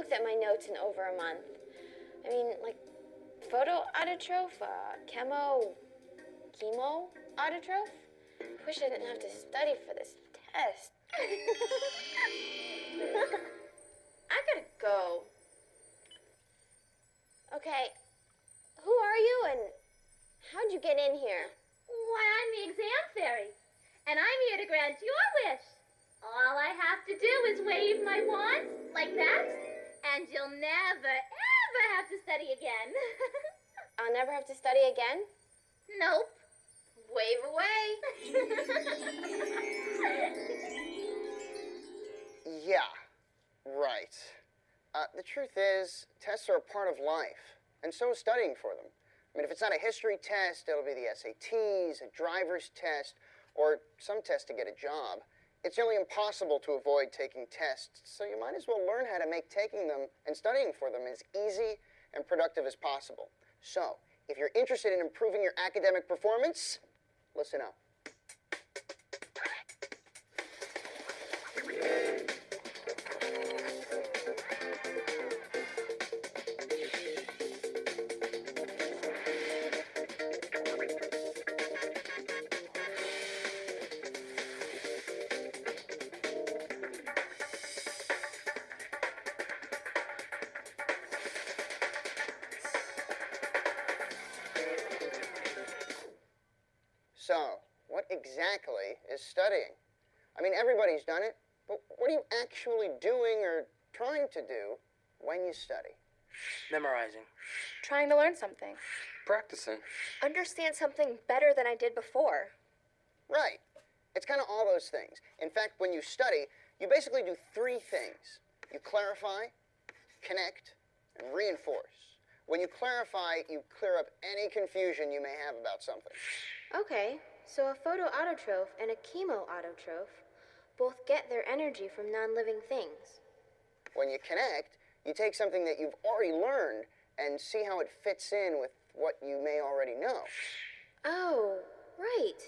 looked at my notes in over a month. I mean, like, photo autotroph, chemo autotroph. Wish I didn't have to study for this test. I gotta go. Okay, who are you and how'd you get in here? Why, I'm the exam fairy, and I'm here to grant your wish. All I have to do is wave my wand, like that, and you'll never, ever have to study again. I'll never have to study again? Nope. Wave away. Yeah, right. The truth is, tests are a part of life, and so is studying for them. I mean, if it's not a history test, it'll be the SATs, a driver's test, or some test to get a job. It's nearly impossible to avoid taking tests, so you might as well learn how to make taking them and studying for them as easy and productive as possible. So, if you're interested in improving your academic performance, listen up. So, what exactly is studying? I mean, everybody's done it, but what are you actually doing or trying to do when you study? Memorizing. Trying to learn something. Practicing. Understand something better than I did before. Right. It's kind of all those things. In fact, when you study, you basically do three things. You clarify, connect, and reinforce. When you clarify, you clear up any confusion you may have about something. Okay, so a photo autotroph and a chemo autotroph both get their energy from non-living things. When you connect, you take something that you've already learned and see how it fits in with what you may already know. Oh, right.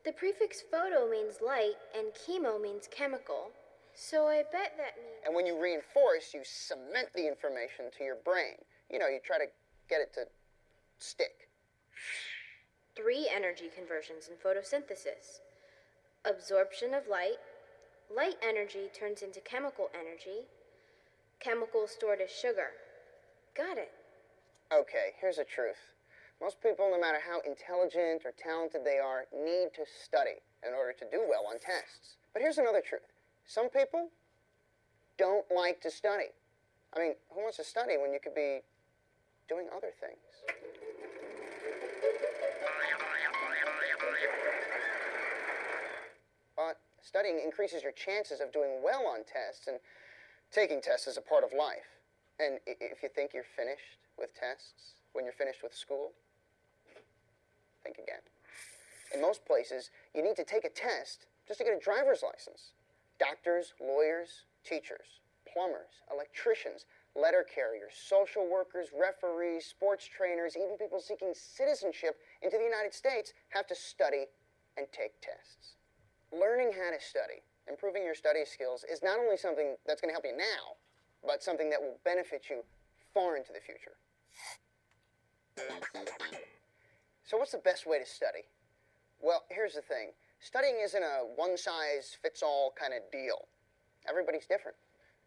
The prefix photo means light and chemo means chemical. So I bet that means... And when you reinforce, you cement the information to your brain. You know, you try to get it to stick. 3 energy conversions in photosynthesis. Absorption of light. Light energy turns into chemical energy. Chemical stored as sugar. Got it. Okay, here's the truth. Most people, no matter how intelligent or talented they are, need to study in order to do well on tests. But here's another truth. Some people don't like to study. I mean, who wants to study when you could be doing other things? But studying increases your chances of doing well on tests, and taking tests is a part of life. And if you think you're finished with tests when you're finished with school, think again. In most places, you need to take a test just to get a driver's license. Doctors, lawyers, teachers, plumbers, electricians, letter carriers, social workers, referees, sports trainers, even people seeking citizenship into the United States have to study and take tests. Learning how to study, improving your study skills, is not only something that's going to help you now, but something that will benefit you far into the future. So what's the best way to study? Well, here's the thing. Studying isn't a one-size-fits-all kind of deal. Everybody's different,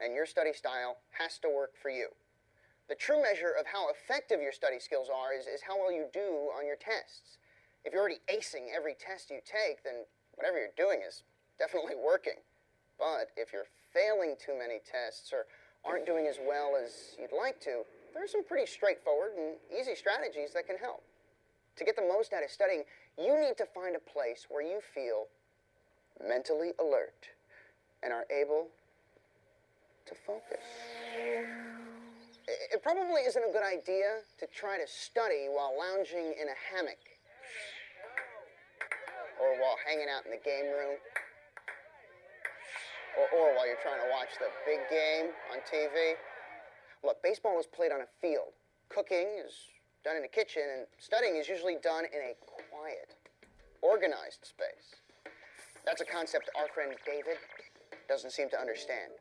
and your study style has to work for you. The true measure of how effective your study skills are is how well you do on your tests. If you're already acing every test you take, then whatever you're doing is definitely working. But if you're failing too many tests or aren't doing as well as you'd like to, there are some pretty straightforward and easy strategies that can help. To get the most out of studying, you need to find a place where you feel mentally alert and are able to focus. It probably isn't a good idea to try to study while lounging in a hammock or while hanging out in the game room or while you're trying to watch the big game on TV. Look, baseball is played on a field. Cooking is done in a kitchen, and studying is usually done in a quiet, organized space. That's a concept our friend David doesn't seem to understand.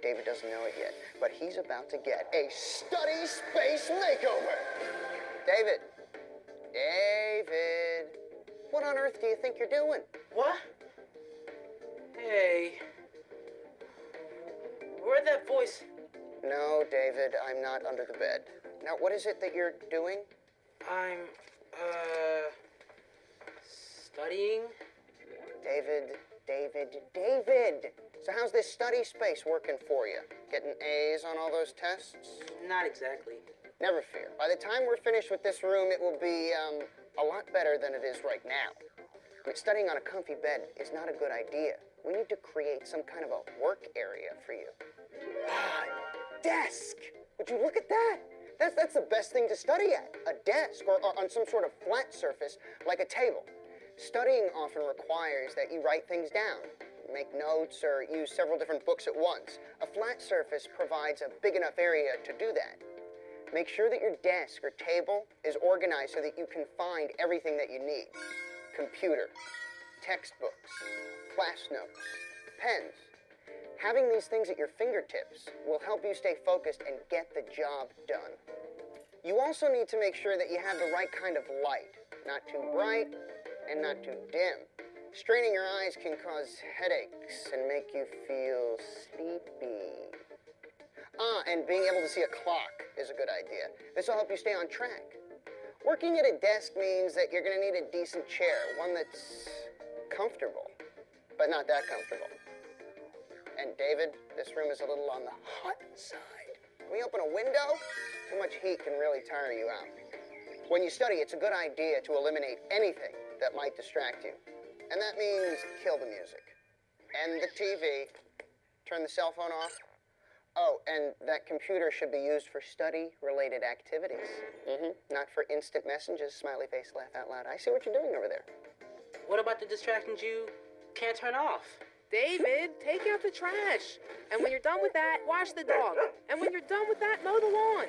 David doesn't know it yet, but he's about to get a study space makeover. David. David. What on earth do you think you're doing? What? Hey. Where'd that voice? No, David, I'm not under the bed. Now, what is it that you're doing? I'm, studying? David. So how's this study space working for you? Getting A's on all those tests? Not exactly. Never fear. By the time we're finished with this room, it will be, a lot better than it is right now. I mean, studying on a comfy bed is not a good idea. We need to create some kind of a work area for you. Ah, desk! Would you look at that? That's the best thing to study at, a desk, or on some sort of flat surface like a table. Studying often requires that you write things down, make notes, or use several different books at once. A flat surface provides a big enough area to do that. Make sure that your desk or table is organized so that you can find everything that you need. Computer, textbooks, class notes, pens. Having these things at your fingertips will help you stay focused and get the job done. You also need to make sure that you have the right kind of light, not too bright and not too dim. Straining your eyes can cause headaches and make you feel sleepy. And being able to see a clock is a good idea. This will help you stay on track. Working at a desk means that you're going to need a decent chair, one that's comfortable, but not that comfortable. And David, this room is a little on the hot side. Can we open a window? Too much heat can really tire you out. When you study, it's a good idea to eliminate anything that might distract you. And that means kill the music. End the TV. Turn the cell phone off. Oh, and that computer should be used for study-related activities. Not for instant messages, smiley face, laugh out loud. I see what you're doing over there. What about the distractions you can't turn off? David, take out the trash. And when you're done with that, wash the dog. And when you're done with that, mow the lawn.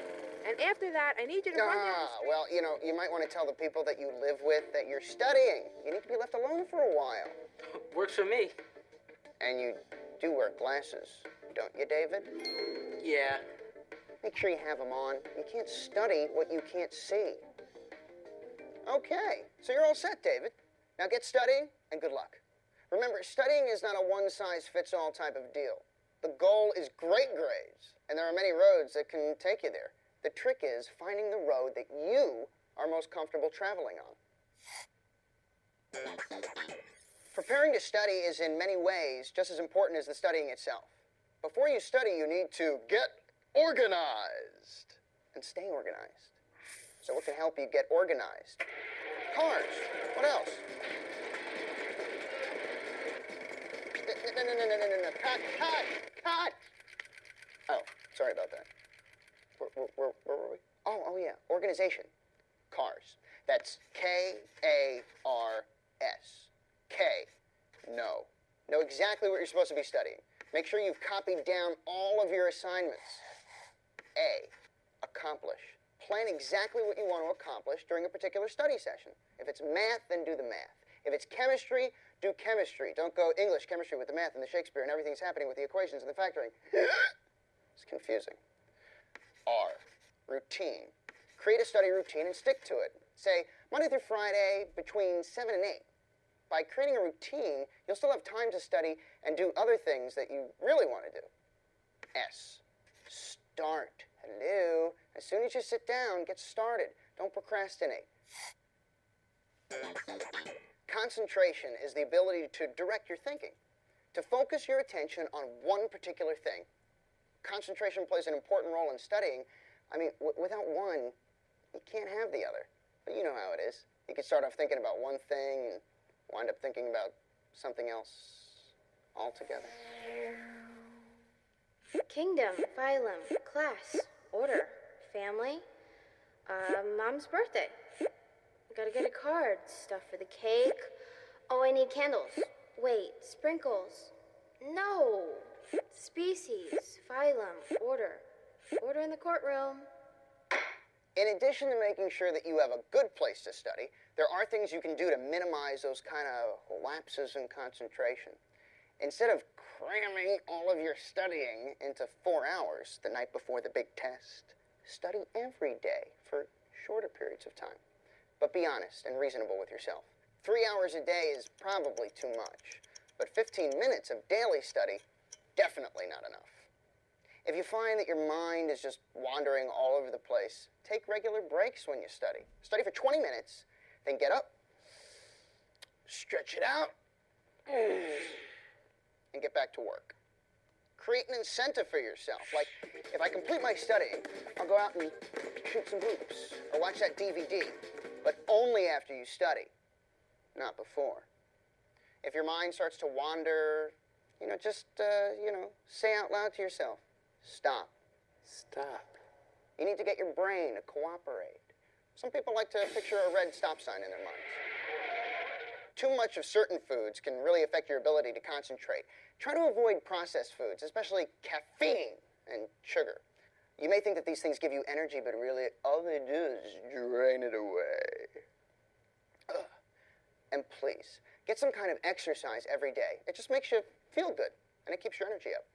And after that, I need you to run down the street. Well, you might want to tell the people that you live with that you're studying. You need to be left alone for a while. Works for me. And you do wear glasses, don't you, David? Yeah. Make sure you have them on. You can't study what you can't see. Okay, so you're all set, David. Now get studying, and good luck. Remember, studying is not a one-size-fits-all type of deal. The goal is great grades, and there are many roads that can take you there. The trick is finding the road that you are most comfortable traveling on. Preparing to study is in many ways just as important as the studying itself. Before you study, you need to get organized and stay organized. So what can help you get organized? Cars. What else? No. Cut! Oh, sorry about that. Where were we? Oh, yeah. Organization. Cars. That's K-A-R-S. K. Know. Know exactly what you're supposed to be studying. Make sure you've copied down all of your assignments. A. Accomplish. Plan exactly what you want to accomplish during a particular study session. If it's math, then do the math. If it's chemistry, do chemistry. Don't go English chemistry with the math and the Shakespeare and everything's happening with the equations and the factoring. It's confusing. R. Routine. Create a study routine and stick to it. Say, Monday through Friday between 7 and 8. By creating a routine, you'll still have time to study and do other things that you really want to do. S. Start. Hello. As soon as you sit down, get started. Don't procrastinate. Concentration is the ability to direct your thinking, to focus your attention on one particular thing. Concentration plays an important role in studying. I mean, without one, you can't have the other. But you know how it is. You can start off thinking about one thing and wind up thinking about something else altogether. Kingdom, phylum, class, order, family, mom's birthday. Gotta get a card, stuff for the cake. Oh, I need candles. Wait, sprinkles. No. Species, phylum, order. Order in the courtroom. In addition to making sure that you have a good place to study, there are things you can do to minimize those kind of lapses in concentration. Instead of cramming all of your studying into 4 hours the night before the big test. Study every day for shorter periods of time. But be honest and reasonable with yourself. 3 hours a day is probably too much, but 15 minutes of daily study, definitely not enough. If you find that your mind is just wandering all over the place, take regular breaks when you study. Study for 20 minutes, then get up, stretch it out, and get back to work. Create an incentive for yourself. Like, if I complete my studying, I'll go out and shoot some hoops or watch that DVD, but only after you study, not before. If your mind starts to wander, just say out loud to yourself, stop. Stop. You need to get your brain to cooperate. Some people like to picture a red stop sign in their minds. Too much of certain foods can really affect your ability to concentrate. Try to avoid processed foods, especially caffeine and sugar. You may think that these things give you energy, but really all they do is drain it away. Ugh. And please, get some kind of exercise every day. It just makes you feel good, and it keeps your energy up.